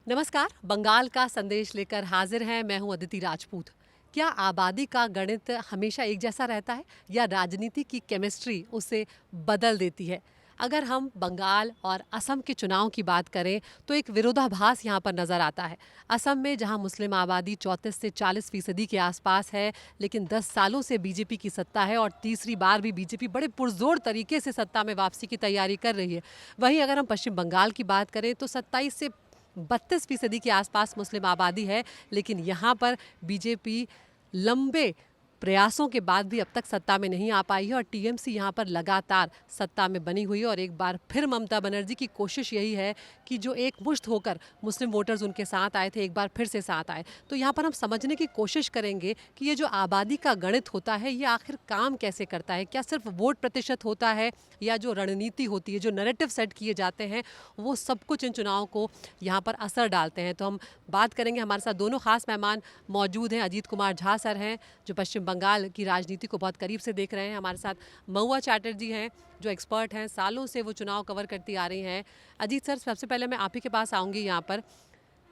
नमस्कार। बंगाल का संदेश लेकर हाजिर हैं। मैं हूं अदिति राजपूत। क्या आबादी का गणित हमेशा एक जैसा रहता है या राजनीति की केमिस्ट्री उसे बदल देती है? अगर हम बंगाल और असम के चुनाव की बात करें तो एक विरोधाभास यहाँ पर नज़र आता है। असम में जहाँ मुस्लिम आबादी 34 से 40% के आसपास है, लेकिन 10 सालों से बीजेपी की सत्ता है और तीसरी बार भी बीजेपी बड़े पुरजोर तरीके से सत्ता में वापसी की तैयारी कर रही है। वहीं अगर हम पश्चिम बंगाल की बात करें तो 27 से 32% के आसपास मुस्लिम आबादी है, लेकिन यहाँ पर बीजेपी लंबे प्रयासों के बाद भी अब तक सत्ता में नहीं आ पाई है और टीएमसी यहाँ पर लगातार सत्ता में बनी हुई है। और एक बार फिर ममता बनर्जी की कोशिश यही है कि जो एक मुश्त होकर मुस्लिम वोटर्स उनके साथ आए थे, एक बार फिर से साथ आए। तो यहाँ पर हम समझने की कोशिश करेंगे कि ये जो आबादी का गणित होता है ये आखिर काम कैसे करता है। क्या सिर्फ वोट प्रतिशत होता है या जो रणनीति होती है, जो नैरेटिव सेट किए जाते हैं, वो सब कुछ इन चुनाव को यहाँ पर असर डालते हैं। तो हम बात करेंगे। हमारे साथ दोनों खास मेहमान मौजूद हैं। अजीत कुमार झा सर हैं जो पश्चिम बंगाल की राजनीति को बहुत करीब से देख रहे हैं। हमारे साथ महुआ चैटर्जी हैं जो एक्सपर्ट हैं, सालों से वो चुनाव कवर करती आ रही हैं। अजीत सर, सबसे पहले मैं आप ही के पास आऊँगी। यहाँ पर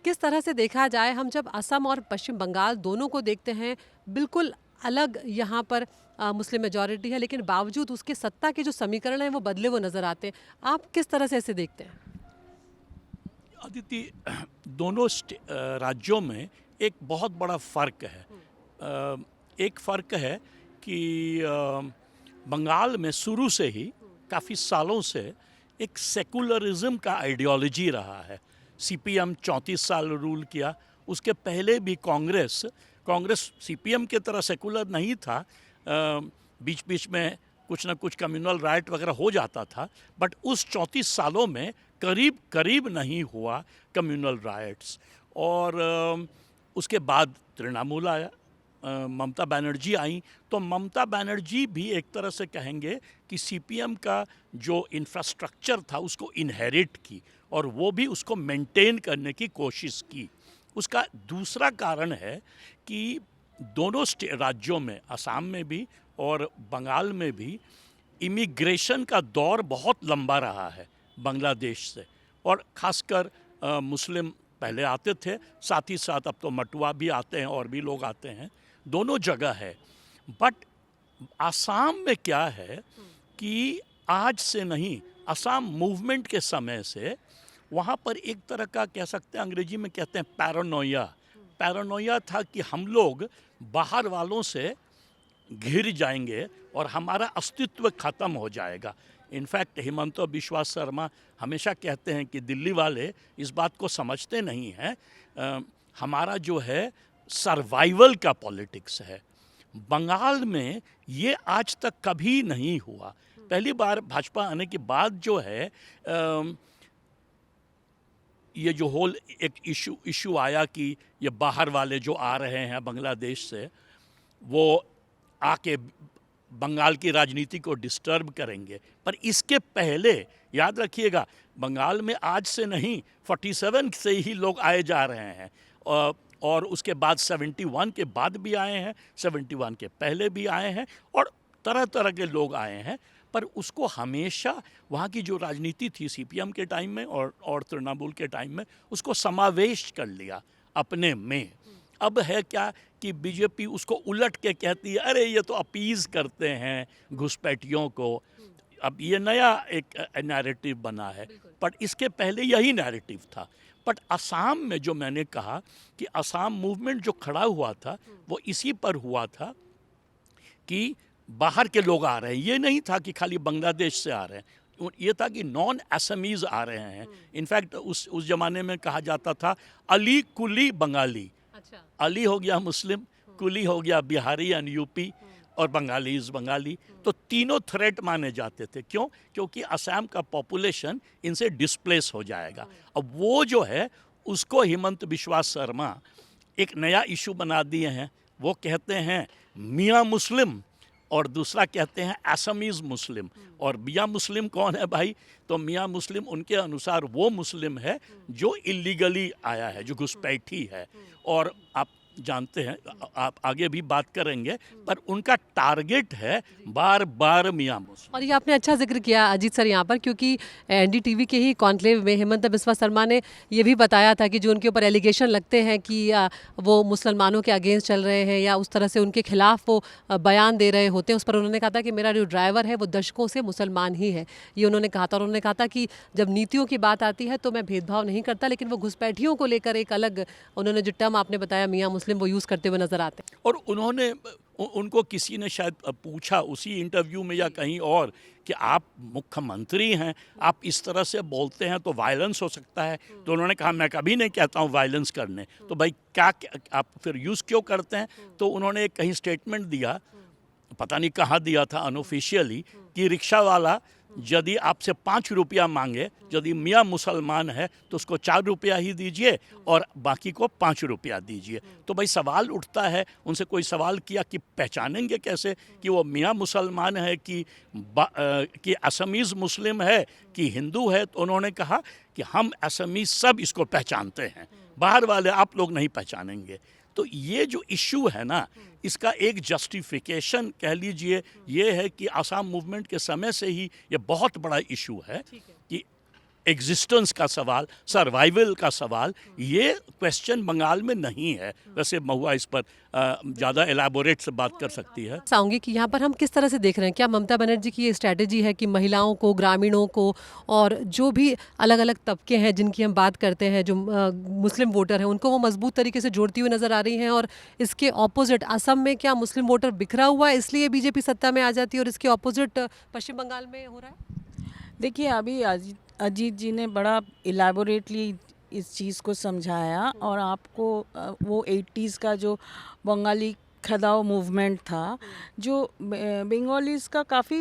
किस तरह से देखा जाए, हम जब असम और पश्चिम बंगाल दोनों को देखते हैं, बिल्कुल अलग यहाँ पर मुस्लिम मेजॉरिटी है, लेकिन बावजूद उसके सत्ता के जो समीकरण हैं वो बदले वो नज़र आते हैं। आप किस तरह से इसे देखते हैं? अदिति, दोनों राज्यों में एक बहुत बड़ा फ़र्क है। एक फ़र्क है कि बंगाल में शुरू से ही काफ़ी सालों से एक सेकुलरिज्म का आइडियोलॉजी रहा है। सीपीएम 34 साल रूल किया। उसके पहले भी कांग्रेस सीपीएम की तरह सेकुलर नहीं था। बीच बीच में कुछ ना कुछ कम्युनल राइट वगैरह हो जाता था, बट उस 34 सालों में करीब करीब नहीं हुआ कम्युनल राइट्स। और उसके बाद तृणमूल आया, ममता बनर्जी आई। तो ममता बनर्जी भी एक तरह से कहेंगे कि सीपीएम का जो इंफ्रास्ट्रक्चर था उसको इनहेरिट की और वो भी उसको मेंटेन करने की कोशिश की। उसका दूसरा कारण है कि दोनों राज्यों में, असम में भी और बंगाल में भी, इमिग्रेशन का दौर बहुत लंबा रहा है बांग्लादेश से। और ख़ासकर मुस्लिम पहले आते थे, साथ ही साथ अब तो मटुआ भी आते हैं और भी लोग आते हैं। दोनों जगह है। बट असम में क्या है कि आज से नहीं, असम मूवमेंट के समय से वहाँ पर एक तरह का, कह सकते हैं, अंग्रेजी में कहते हैं पैरानोया था कि हम लोग बाहर वालों से घिर जाएंगे और हमारा अस्तित्व खत्म हो जाएगा। इनफैक्ट हिमंता बिस्वा शर्मा हमेशा कहते हैं कि दिल्ली वाले इस बात को समझते नहीं हैं। हमारा जो है सर्वाइवल का पॉलिटिक्स है। बंगाल में ये आज तक कभी नहीं हुआ। पहली बार भाजपा आने के बाद जो है ये जो होल एक इशू आया कि ये बाहर वाले जो आ रहे हैं बांग्लादेश से, वो आके बंगाल की राजनीति को डिस्टर्ब करेंगे। पर इसके पहले याद रखिएगा, बंगाल में आज से नहीं, 47 से ही लोग आए जा रहे हैं। और उसके बाद 71 के बाद भी आए हैं, 71 के पहले भी आए हैं और तरह तरह के लोग आए हैं। पर उसको हमेशा वहाँ की जो राजनीति थी सीपीएम के टाइम में और तृणमूल के टाइम में, उसको समावेश कर लिया अपने में। अब है क्या कि बीजेपी उसको उलट के कहती है, अरे ये तो अपीज़ करते हैं घुसपैठियों को। अब ये नया एक नैरेटिव बना है, पर इसके पहले यही नैरेटिव था। बट असम में जो मैंने कहा कि असम मूवमेंट जो खड़ा हुआ था वो इसी पर हुआ था कि बाहर के लोग आ रहे हैं। ये नहीं था कि खाली बांग्लादेश से आ रहे हैं, ये था कि नॉन असमीज़ आ रहे हैं। इनफैक्ट उस ज़माने में कहा जाता था अली कुली बंगाली। अच्छा। अली हो गया मुस्लिम, कुली हो गया बिहारी यानी यूपी, और बंगाली। तो तीनों थ्रेट माने जाते थे। क्यों? क्योंकि असम का पॉपुलेशन इनसे डिस्प्लेस हो जाएगा। अब वो जो है उसको हिमंत बिस्वा शर्मा एक नया इशू बना दिए हैं। वो कहते हैं मियाँ मुस्लिम और दूसरा कहते हैं असमीज़ मुस्लिम। और मियाँ मुस्लिम कौन है भाई? तो मियाँ मुस्लिम उनके अनुसार वो मुस्लिम है जो इलीगली आया है, जो घुसपैठी है। और आप जानते हैं, आप आगे भी बात करेंगे, पर उनका टारगेट है बार बार मियां मुस्लिम। और ये आपने अच्छा जिक्र किया अजीत सर यहाँ पर, क्योंकि एनडीटीवी के ही कॉन्क्लेव में हेमंत बिस्वा शर्मा ने ये भी बताया था कि जो उनके ऊपर एलिगेशन लगते हैं कि वो मुसलमानों के अगेंस्ट चल रहे हैं या उस तरह से उनके खिलाफ वो बयान दे रहे होते हैं, उस पर उन्होंने कहा था कि मेरा जो ड्राइवर है वो दशकों से मुसलमान ही है। ये उन्होंने कहा था। और उन्होंने कहा था कि जब नीतियों की बात आती है तो मैं भेदभाव नहीं करता, लेकिन वो घुसपैठियों को लेकर एक अलग, उन्होंने जो टर्म आपने बताया मियाँ मुस्लिम, वो यूज़ करते हुए नजर आते हैं। और उन्होंने उनको किसी ने शायद पूछा उसी इंटरव्यू में या कहीं और कि आप मुख्यमंत्री हैं, आप इस तरह से बोलते हैं तो वायलेंस हो सकता है। तो उन्होंने कहा मैं कभी नहीं कहता हूँ वायलेंस करने, तो भाई क्या आप फिर यूज़ क्यों करते हैं? तो उन्होंने एक कहीं स्टेटमेंट दिया, पता नहीं कहाँ दिया था, अनऑफिशियली, कि रिक्शा वाला यदि आपसे 5 रुपया मांगे, यदि मियाँ मुसलमान है तो उसको 4 रुपया ही दीजिए और बाकी को 5 रुपया दीजिए। तो भाई सवाल उठता है, उनसे कोई सवाल किया कि पहचानेंगे कैसे कि वो मियाँ मुसलमान है कि असमीज़ मुस्लिम है कि हिंदू है? तो उन्होंने कहा कि हम असमीज़ सब इसको पहचानते हैं, बाहर वाले आप लोग नहीं पहचानेंगे। तो ये जो इशू है ना, इसका एक जस्टिफिकेशन कह लीजिए ये है कि आसाम मूवमेंट के समय से ही ये बहुत बड़ा इशू है कि एग्जिस्टेंस का सवाल, सर्वाइवल का सवाल, ये क्वेश्चन बंगाल में नहीं है। वैसे महुआ इस पर ज़्यादा एलाबोरेट से बात कर सकती है। चाहूँगी कि यहाँ पर हम किस तरह से देख रहे हैं, क्या ममता बनर्जी की ये स्ट्रैटेजी है कि महिलाओं को, ग्रामीणों को और जो भी अलग अलग तबके हैं जिनकी हम बात करते हैं, जो मुस्लिम वोटर हैं, उनको वो मजबूत तरीके से जोड़ती हुई नज़र आ रही हैं? और इसके ऑपोजिट असम में क्या मुस्लिम वोटर बिखरा हुआ है इसलिए बीजेपी सत्ता में आ जाती है, और इसके ऑपोजिट पश्चिम बंगाल में हो रहा है? देखिए, अभी अजीत जी ने बड़ा इलेबोरेटली इस चीज़ को समझाया, और आपको वो 80s का जो बंगाली खदाओ मूवमेंट था, जो बंगालीज़ का काफ़ी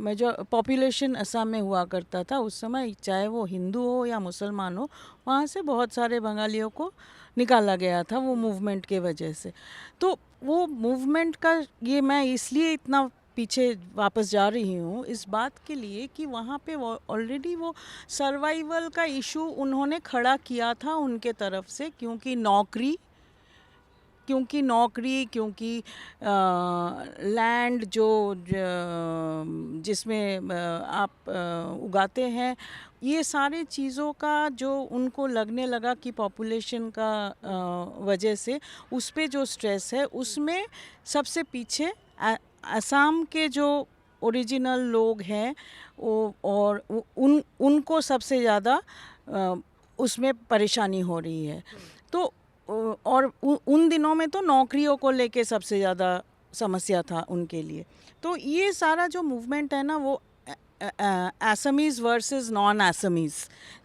मेजर पॉपुलेशन असम में हुआ करता था उस समय, चाहे वो हिंदू हो या मुसलमान हो, वहाँ से बहुत सारे बंगालियों को निकाला गया था वो मूवमेंट के वजह से। तो वो मूवमेंट का, ये मैं इसलिए इतना पीछे वापस जा रही हूँ इस बात के लिए कि वहाँ पे ऑलरेडी वो सर्वाइवल का इशू उन्होंने खड़ा किया था उनके तरफ से, क्योंकि नौकरी, क्योंकि लैंड जो जिसमें आप उगाते हैं, ये सारे चीज़ों का जो उनको लगने लगा कि पॉपुलेशन का वजह से उस पे जो स्ट्रेस है, उसमें सबसे पीछे असम के जो ओरिजिनल लोग हैं वो, और उनको सबसे ज़्यादा उसमें परेशानी हो रही है। तो और उन दिनों में तो नौकरियों को लेके सबसे ज़्यादा समस्या था उनके लिए। तो ये सारा जो मूवमेंट है ना, वो असमीज़ वर्सेस नॉन असमीज़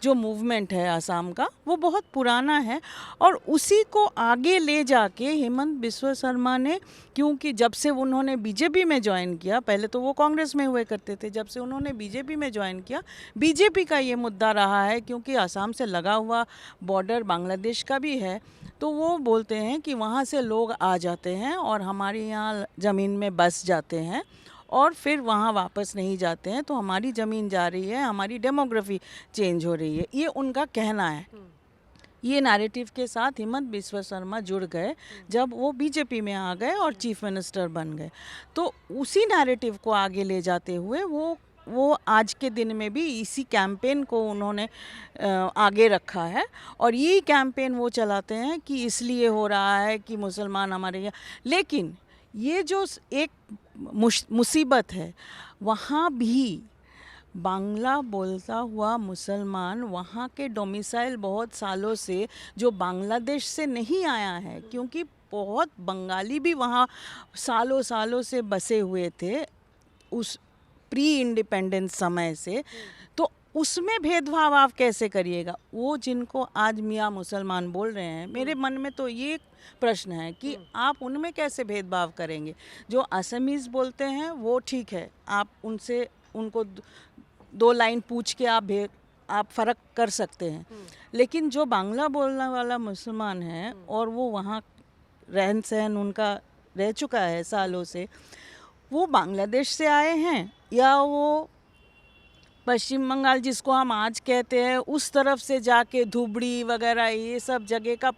जो मूवमेंट है असम का, वो बहुत पुराना है। और उसी को आगे ले जाके हेमंत बिस्वा शर्मा ने, क्योंकि जब से उन्होंने बीजेपी में ज्वाइन किया, पहले तो वो कांग्रेस में हुए करते थे, जब से उन्होंने बीजेपी में ज्वाइन किया, बीजेपी का ये मुद्दा रहा है, क्योंकि असम से लगा हुआ बॉर्डर बांग्लादेश का भी है। तो वो बोलते हैं कि वहाँ से लोग आ जाते हैं और हमारे यहाँ ज़मीन में बस जाते हैं और फिर वहाँ वापस नहीं जाते हैं, तो हमारी ज़मीन जा रही है, हमारी डेमोग्राफी चेंज हो रही है, ये उनका कहना है। ये नैरेटिव के साथ हेमंत बिस्वा शर्मा जुड़ गए जब वो बीजेपी में आ गए और चीफ मिनिस्टर बन गए। तो उसी नैरेटिव को आगे ले जाते हुए वो आज के दिन में भी इसी कैंपेन को उन्होंने आगे रखा है, और यही कैंपेन वो चलाते हैं कि इसलिए हो रहा है कि मुसलमान हमारे यहाँ। लेकिन ये जो एक मुसीबत है, वहाँ भी बांग्ला बोलता हुआ मुसलमान वहाँ के डोमिसाइल बहुत सालों से जो बांग्लादेश से नहीं आया है, क्योंकि बहुत बंगाली भी वहाँ सालों से बसे हुए थे उस प्री इंडिपेंडेंस समय से, तो उसमें भेदभाव आप कैसे करिएगा? वो जिनको आज मियाँ मुसलमान बोल रहे हैं, मेरे मन में तो ये प्रश्न है कि आप उनमें कैसे भेदभाव करेंगे? जो असमीज़ बोलते हैं वो ठीक है, आप उनको 2 लाइन पूछ के आप फ़र्क कर सकते हैं, लेकिन जो बांग्ला बोलने वाला मुसलमान है और वो वहाँ रहन सहन उनका रह चुका है सालों से, वो बांग्लादेश से आए हैं या वो पश्चिम बंगाल जिसको हम आज कहते हैं उस तरफ से जाके धुबड़ी वगैरह ये सब जगह का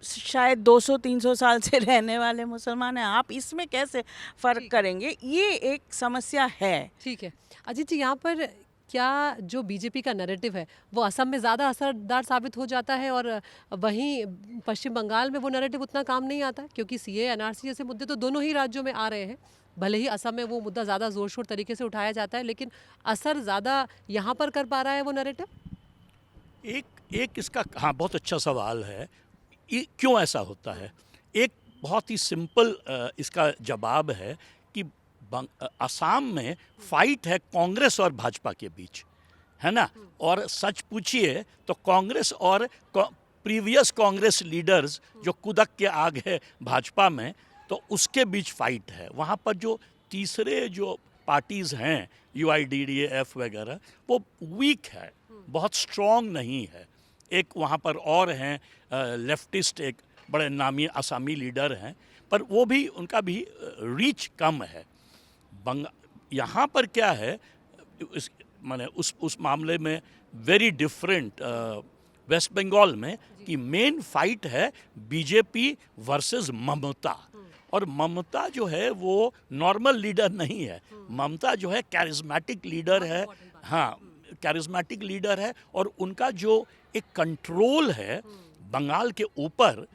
शायद 200-300 साल से रहने वाले मुसलमान हैं, आप इसमें कैसे फ़र्क करेंगे? ये एक समस्या है। ठीक है अजीत जी, यहाँ पर क्या जो बीजेपी का नैरेटिव है वो असम में ज़्यादा असरदार साबित हो जाता है और वहीं पश्चिम बंगाल में वो नैरेटिव उतना काम नहीं आता है? क्योंकि सीए एनआरसी जैसे मुद्दे तो दोनों ही राज्यों में आ रहे हैं, भले ही असम में वो मुद्दा ज़्यादा जोर शोर तरीके से उठाया जाता है, लेकिन असर ज़्यादा यहाँ पर कर पा रहा है वो नैरेटिव? एक एक इसका, हाँ, बहुत अच्छा सवाल है। ये क्यों ऐसा होता है? एक बहुत ही सिंपल इसका जवाब है कि असम में फाइट है कांग्रेस और भाजपा के बीच, है ना? और सच पूछिए तो कांग्रेस और प्रीवियस कांग्रेस लीडर्स जो कूदक के आ गए भाजपा में, तो उसके बीच फाइट है। वहाँ पर जो तीसरे जो पार्टीज़ हैं, यूआईडीडीएफ वगैरह, वो वीक है, बहुत स्ट्रॉन्ग नहीं है। एक वहाँ पर और हैं लेफ्टिस्ट, एक बड़े नामी असामी लीडर हैं, पर वो भी, उनका भी रीच कम है। यहाँ पर क्या है, माने उस मामले में वेरी डिफरेंट वेस्ट बंगाल में, कि मेन फाइट है बीजेपी वर्सेस ममता। और ममता जो है वो नॉर्मल लीडर नहीं है, ममता जो है कैरिज्मेटिक लीडर है, हाँ, कैरिज्मेटिक लीडर है। और उनका जो एक कंट्रोल है बंगाल के ऊपर,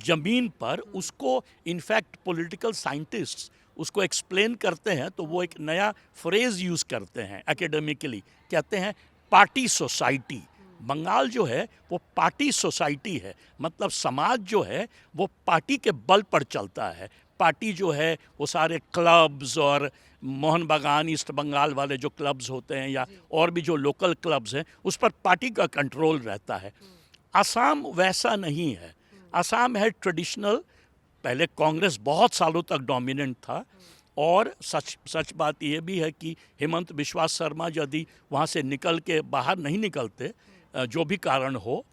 ज़मीन पर, उसको इनफैक्ट पॉलिटिकल साइंटिस्ट्स उसको एक्सप्लेन करते हैं तो वो एक नया फ्रेज यूज़ करते हैं एकेडमिकली, कहते हैं पार्टी सोसाइटी। बंगाल जो है वो पार्टी सोसाइटी है, मतलब समाज जो है वो पार्टी के बल पर चलता है। पार्टी जो है वो सारे क्लब्स और मोहन बागान, ईस्ट बंगाल वाले जो क्लब्स होते हैं या और भी जो लोकल क्लब्स हैं, उस पर पार्टी का कंट्रोल रहता है। असम वैसा नहीं है। असम है ट्रेडिशनल, पहले कांग्रेस बहुत सालों तक डोमिनेंट था, और सच बात यह भी है कि हेमंत बिश्वा शर्मा यदि वहाँ से निकल के बाहर नहीं निकलते, जो भी कारण हो,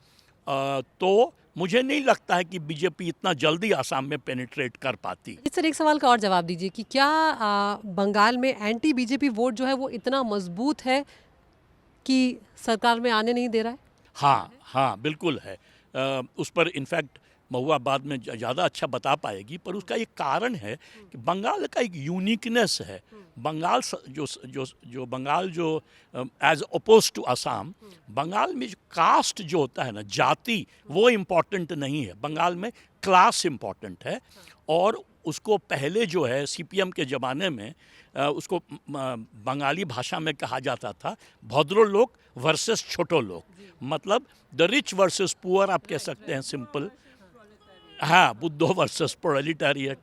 तो मुझे नहीं लगता है कि बीजेपी इतना जल्दी आसाम में पेनिट्रेट कर पाती। इस सर एक सवाल का और जवाब दीजिए कि क्या बंगाल में एंटी बीजेपी वोट जो है वो इतना मजबूत है कि सरकार में आने नहीं दे रहा है? हाँ हाँ, बिल्कुल है। उस पर इनफैक्ट महुआ बाद में ज़्यादा अच्छा बता पाएगी, पर उसका एक कारण है कि बंगाल का एक यूनिकनेस है। बंगाल जो बंगाल जो as oppose to Assam, Bengal में जो कास्ट जो होता है ना, जाति, वो इम्पोर्टेंट नहीं है। बंगाल में क्लास इम्पोर्टेंट है। और उसको पहले जो है सीपीएम के ज़माने में उसको बंगाली भाषा में कहा जाता था भद्रो लोग वर्सेस छोटो लोग, मतलब द रिच वर्सेस पुअर, आप कह सकते हैं सिंपल। हाँ, बुद्धो वर्सेस प्रोलेटारिएट,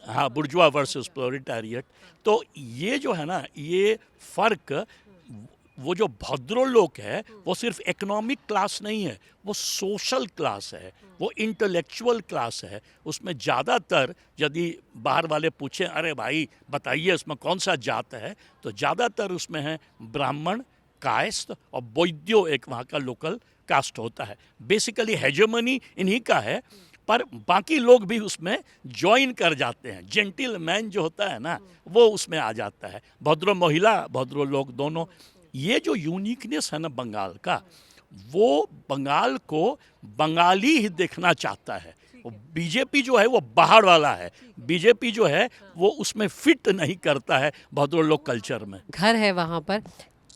हाँ, बुर्जुआ वर्सेस प्रोलेटारिएट। तो ये जो है ना, ये फ़र्क, वो जो भद्रो लोग है वो सिर्फ इकोनॉमिक क्लास नहीं है, वो सोशल क्लास है, वो इंटेलेक्चुअल क्लास है। उसमें ज़्यादातर यदि बाहर वाले पूछें, अरे भाई बताइए इसमें कौन सा जात है, तो ज़्यादातर उसमें है ब्राह्मण, कायस्थ और वैद्यो, एक वहाँ का लोकल कास्ट होता है। बेसिकली हेजेमनी इन्हीं का है, पर बाकी लोग भी उसमें ज्वाइन कर जाते हैं। जेंटिल मैन जो होता है ना, वो उसमें आ जाता है। भद्रो महिला, भद्रो लोग, दोनों। ये जो यूनिकनेस है ना बंगाल का, वो बंगाल को बंगाली ही देखना चाहता है। बीजेपी जो है वो बाहर वाला है, बीजेपी जो है वो उसमें फिट नहीं करता है भद्रो लोग कल्चर में। घर है वहाँ पर,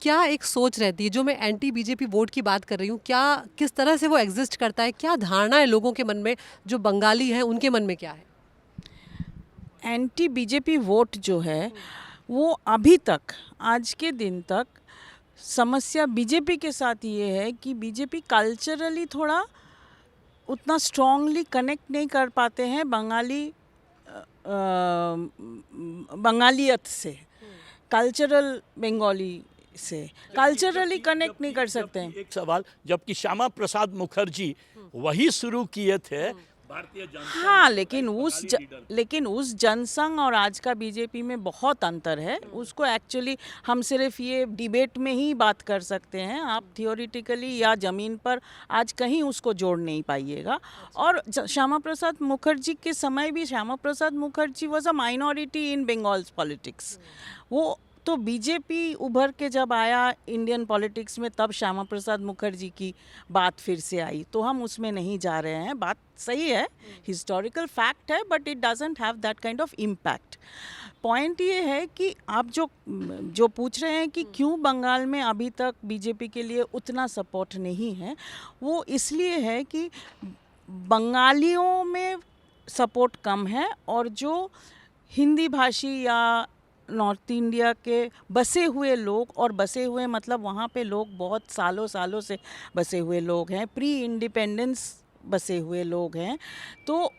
क्या एक सोच रहती है, जो मैं एंटी बीजेपी वोट की बात कर रही हूँ, क्या किस तरह से वो एग्जिस्ट करता है, क्या धारणा है लोगों के मन में, जो बंगाली हैं उनके मन में क्या है? एंटी बीजेपी वोट जो है वो अभी तक, आज के दिन तक, समस्या बीजेपी के साथ ये है कि बीजेपी कल्चरली थोड़ा उतना स्ट्रांगली कनेक्ट नहीं कर पाते हैं बंगालियत से, कल्चरल बंगाली से कल्चरली कनेक्ट नहीं कर सकते हैं। एक सवाल, जबकि श्यामा प्रसाद मुखर्जी वही शुरू किए थे भारतीय जनता। हाँ, लेकिन उस जनसंघ और आज का बीजेपी में बहुत अंतर है। उसको एक्चुअली हम सिर्फ ये डिबेट में ही बात कर सकते हैं, आप थियोरिटिकली या ज़मीन पर आज कहीं उसको जोड़ नहीं पाइएगा। और श्यामा प्रसाद मुखर्जी के समय भी Shyama Prasad Mukherjee was a minority in Bengal's politics. वो तो बीजेपी उभर के जब आया इंडियन पॉलिटिक्स में, तब श्यामा प्रसाद मुखर्जी की बात फिर से आई, तो हम उसमें नहीं जा रहे हैं। बात सही है, हिस्टोरिकल फैक्ट है, but it doesn't have that kind of impact. Point ये है कि आप जो पूछ रहे हैं कि क्यों बंगाल में अभी तक बीजेपी के लिए उतना सपोर्ट नहीं है, वो इसलिए है कि बंगालियों में सपोर्ट कम है, और जो हिंदी भाषी या नॉर्थ इंडिया के बसे हुए लोग, और बसे हुए मतलब वहाँ पे लोग बहुत सालों सालों से बसे हुए लोग हैं, प्री इंडिपेंडेंस बसे हुए लोग हैं, तो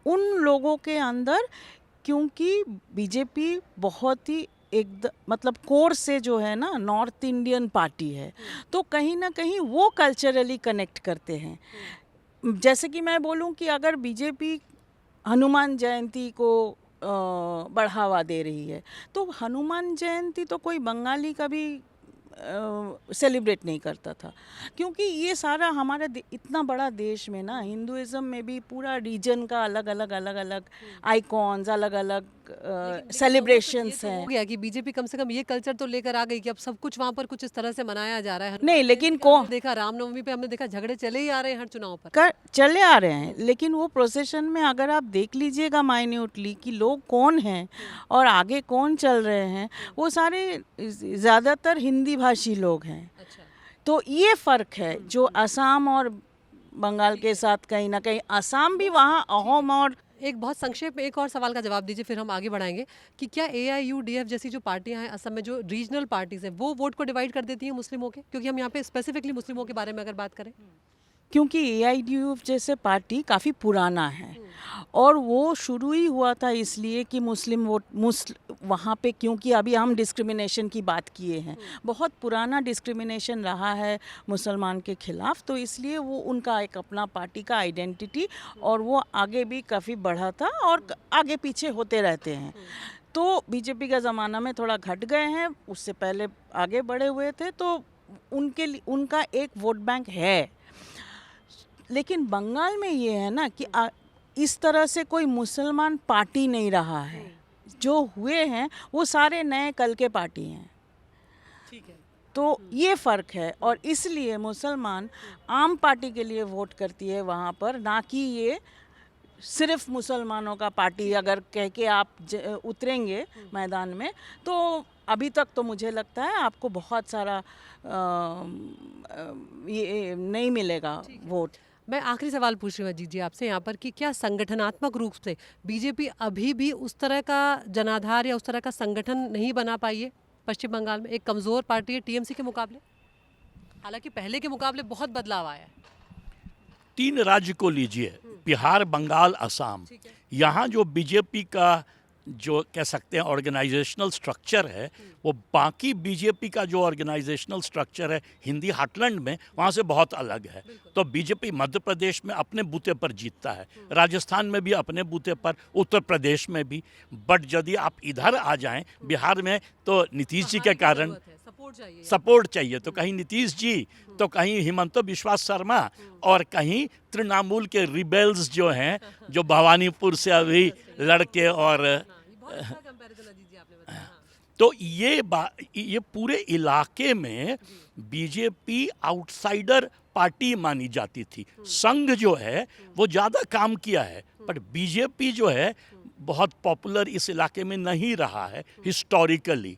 उन लोगों के अंदर, क्योंकि बीजेपी बहुत ही मतलब कोर से जो है ना नॉर्थ इंडियन पार्टी है, तो कहीं ना कहीं वो कल्चरली कनेक्ट करते हैं। जैसे कि मैं बोलूं कि अगर बीजेपी हनुमान जयंती को बढ़ावा दे रही है, तो हनुमान जयंती तो कोई बंगाली कभी सेलिब्रेट नहीं करता था, क्योंकि ये सारा हमारे इतना बड़ा देश में ना, हिंदुइज्म में भी पूरा रीजन का अलग अलग आइकॉन्स, अलग अलग सेलिब्रेशंस हैं। हो गया कि बीजेपी कम से कम ये कल्चर तो लेकर आ गई कि अब सब कुछ वहाँ पर कुछ इस तरह से मनाया जा रहा है। नहीं, लेकिन हमने देखा रामनवमी पे, हमने देखा झगड़े चले ही आ रहे हैं हर चुनाव पर चले आ रहे हैं, लेकिन वो प्रोसेशन में अगर आप देख लीजिएगा माइन्यूटली कि लोग कौन हैं और आगे कौन चल रहे हैं, वो सारे ज़्यादातर हिंदी भाषी लोग हैं। अच्छा। तो ये फ़र्क है जो असम और बंगाल के साथ कहीं ना कहीं, असम भी वहाँ अहोम। और एक बहुत संक्षेप में एक और सवाल का जवाब दीजिए, फिर हम आगे बढ़ाएंगे कि क्या AIUDF जैसी जो पार्टियां हैं असम में, जो रीजनल पार्टीज हैं, वो वोट को डिवाइड कर देती हैं मुस्लिमों के? क्योंकि हम यहाँ पे स्पेसिफिकली मुस्लिमों के बारे में अगर बात करें, क्योंकि AIUDF जैसे पार्टी काफ़ी पुराना है, और वो शुरू ही हुआ था इसलिए कि मुस्लिम वोट वहाँ पे, क्योंकि अभी हम डिस्क्रिमिनेशन की बात किए हैं, बहुत पुराना डिस्क्रिमिनेशन रहा है मुसलमान के ख़िलाफ़, तो इसलिए वो उनका एक अपना पार्टी का आइडेंटिटी, और वो आगे भी काफ़ी बढ़ा था और आगे पीछे होते रहते हैं। तो बीजेपी का ज़माना में थोड़ा घट गए हैं, उससे पहले आगे बढ़े हुए थे, तो उनका एक वोट बैंक है। लेकिन बंगाल में ये है ना कि इस तरह से कोई मुसलमान पार्टी नहीं रहा है, जो हुए हैं वो सारे नए कल के पार्टी हैं। ठीक है। तो ये फ़र्क है, और इसलिए मुसलमान आम पार्टी के लिए वोट करती है वहाँ पर, ना कि ये सिर्फ मुसलमानों का पार्टी अगर कह के आप उतरेंगे मैदान में, तो अभी तक तो मुझे लगता है आपको बहुत सारा ये नहीं मिलेगा वोट। मैं आखिरी सवाल पूछ रही हूँ अजीत जी आपसे यहाँ पर कि क्या संगठनात्मक रूप से बीजेपी अभी भी उस तरह का जनाधार या उस तरह का संगठन नहीं बना पाई है पश्चिम बंगाल में? एक कमज़ोर पार्टी है TMC के मुकाबले, हालांकि पहले के मुकाबले बहुत बदलाव आया है। 3 राज्य को लीजिए, बिहार, बंगाल, असम, यहाँ जो बीजेपी का जो कह सकते हैं ऑर्गेनाइजेशनल स्ट्रक्चर है, वो बाकी बीजेपी का जो ऑर्गेनाइजेशनल स्ट्रक्चर है हिंदी हार्टलैंड में, वहाँ से बहुत अलग है। तो बीजेपी मध्य प्रदेश में अपने बूते पर जीतता है, राजस्थान में भी अपने बूते पर, उत्तर प्रदेश में भी। बट यदि आप इधर आ जाएं बिहार में, तो नीतीश जी के कारण सपोर्ट चाहिए, तो कहीं नीतीश जी, तो कहीं हिमंत बिश्वा शर्मा, और कहीं तृणमूल के रिबेल्स जो हैं, जो भवानीपुर से अभी लड़के, और तो ये पूरे इलाके में बीजेपी आउटसाइडर पार्टी मानी जाती थी। संघ जो है वो ज़्यादा काम किया है, पर बीजेपी जो है बहुत पॉपुलर इस इलाके में नहीं रहा है हिस्टोरिकली।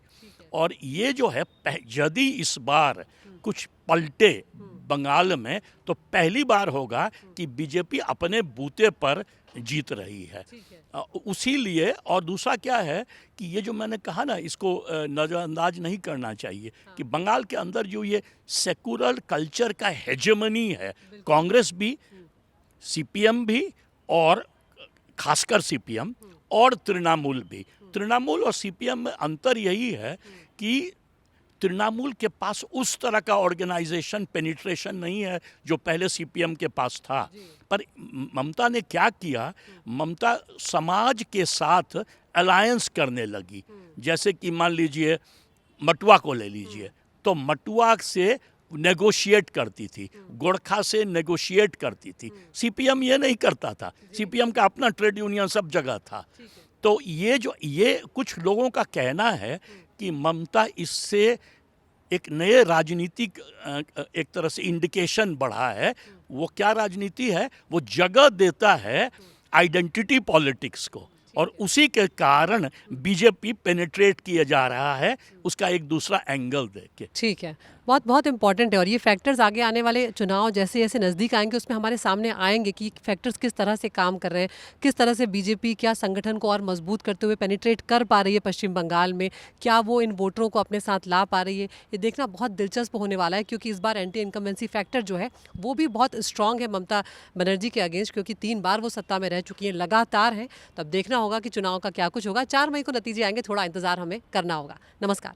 और ये जो है, यदि इस बार कुछ पलटे बंगाल में, तो पहली बार होगा कि बीजेपी अपने बूते पर जीत रही है। उसी लिए, और दूसरा क्या है कि ये जो मैंने कहा ना, इसको नज़रअंदाज नहीं करना चाहिए कि बंगाल के अंदर जो ये सेकुलर कल्चर का हेजेमनी है, कांग्रेस भी, CPM भी, और खासकर CPM और तृणमूल भी। तृणमूल और CPM में अंतर यही है कि तृणमूल के पास उस तरह का ऑर्गेनाइजेशन पेनिट्रेशन नहीं है जो पहले CPM के पास था। पर ममता ने क्या किया, ममता समाज के साथ अलायंस करने लगी। जैसे कि मान लीजिए मटुआ को ले लीजिए, तो मटुआ से नेगोशिएट करती थी, गोरखा से नेगोशिएट करती थी। CPM ये नहीं करता था, CPM का अपना ट्रेड यूनियन सब जगह था। तो ये कुछ लोगों का कहना है कि ममता इससे एक नए राजनीतिक एक तरह से इंडिकेशन बढ़ा है। वो क्या राजनीति है? वो जगह देता है आइडेंटिटी पॉलिटिक्स को, और उसी के कारण बीजेपी पेनिट्रेट किया जा रहा है उसका एक दूसरा एंगल देख के। ठीक है, बहुत बहुत इंपॉर्टेंट है, और ये फैक्टर्स आगे आने वाले चुनाव जैसे जैसे नज़दीक आएंगे उसमें हमारे सामने आएंगे कि फैक्टर्स किस तरह से काम कर रहे हैं, किस तरह से बीजेपी क्या संगठन को और मजबूत करते हुए पेनिट्रेट कर पा रही है पश्चिम बंगाल में, क्या वो इन वोटरों को अपने साथ ला पा रही है। ये देखना बहुत दिलचस्प होने वाला है, क्योंकि इस बार एंटी इनकम्बेंसी फैक्टर जो है वो भी बहुत स्ट्रांग है ममता बनर्जी के अगेंस्ट, क्योंकि 3 बार वो सत्ता में रह चुकी हैं लगातार हैं। तब देखना होगा कि चुनाव का क्या कुछ होगा। 4 मई को नतीजे आएंगे, थोड़ा इंतजार हमें करना होगा। नमस्कार।